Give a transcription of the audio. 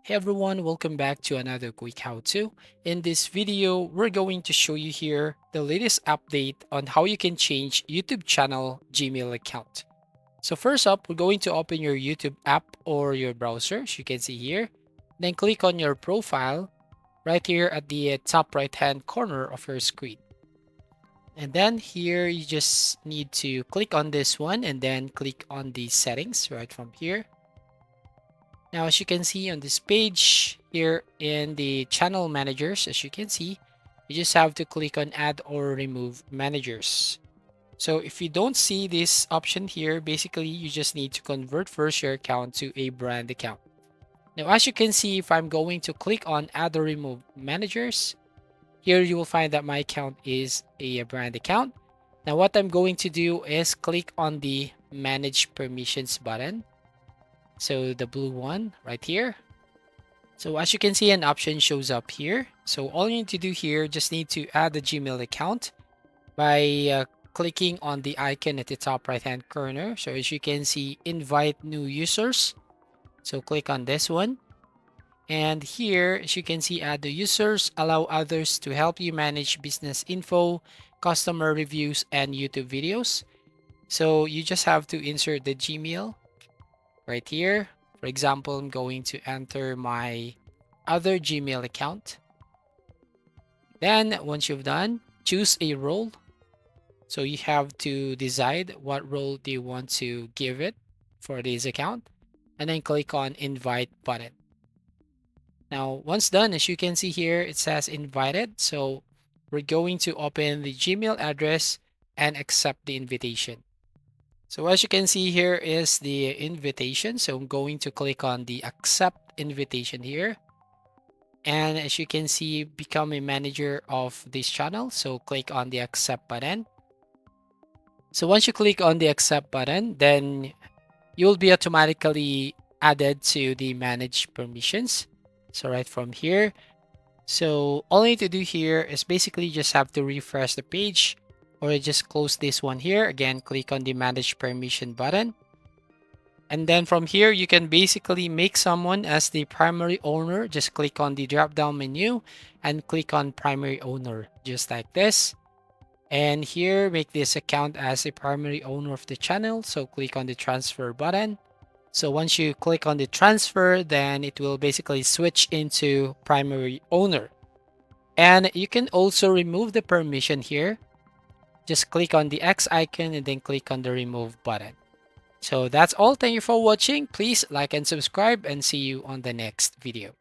Hey everyone, welcome back to another quick how-to. In this video, we're going to show you here the latest update on how you can change YouTube channel Gmail account. So first up, we're going to open your YouTube app or your browser, as you can see here. Then click on your profile right here at the top right-hand corner of your screen. And then here, you just need to click on this one and then click on the settings right from here. Now, as you can see on this page here in the channel managers, as you can see, you just have to click on add or remove managers. So if you don't see this option here, basically you just need to convert first your account to a brand account. Now, as you can see, if I'm going to click on add or remove managers, here you will find that my account is a brand account. Now, what I'm going to do is click on the manage permissions button. So the blue one right here. So as you can see, an option shows up here. So all you need to do here, just need to add a Gmail account by clicking on the icon at the top right hand corner. So as you can see, invite new users. So click on this one. And here, as you can see, add the users, allow others to help you manage business info, customer reviews, and YouTube videos. So you just have to insert the Gmail right here. For example, I'm going to enter my other Gmail account. Then once you've done, choose a role. So you have to decide what role do you want to give it for this account, and then click on invite button. Now, once done, as you can see here, it says invited. So we're going to open the Gmail address and accept the invitation. So as you can see, here is the invitation. So I'm going to click on the accept invitation here. And as you can see, become a manager of this channel. So click on the accept button. So once you click on the accept button, then you'll be automatically added to the manage permissions. So right from here. So all you need to do here is basically just have to refresh the page, or just close this one here. Again, click on the manage permission button. And then from here, you can basically make someone as the primary owner. Just click on the drop down menu and click on primary owner, just like this. And here, make this account as a primary owner of the channel. So click on the transfer button. So once you click on the transfer, then it will basically switch into primary owner. And you can also remove the permission here. Just click on the X icon and then click on the remove button. So that's all. Thank you for watching. Please like and subscribe, and see you on the next video.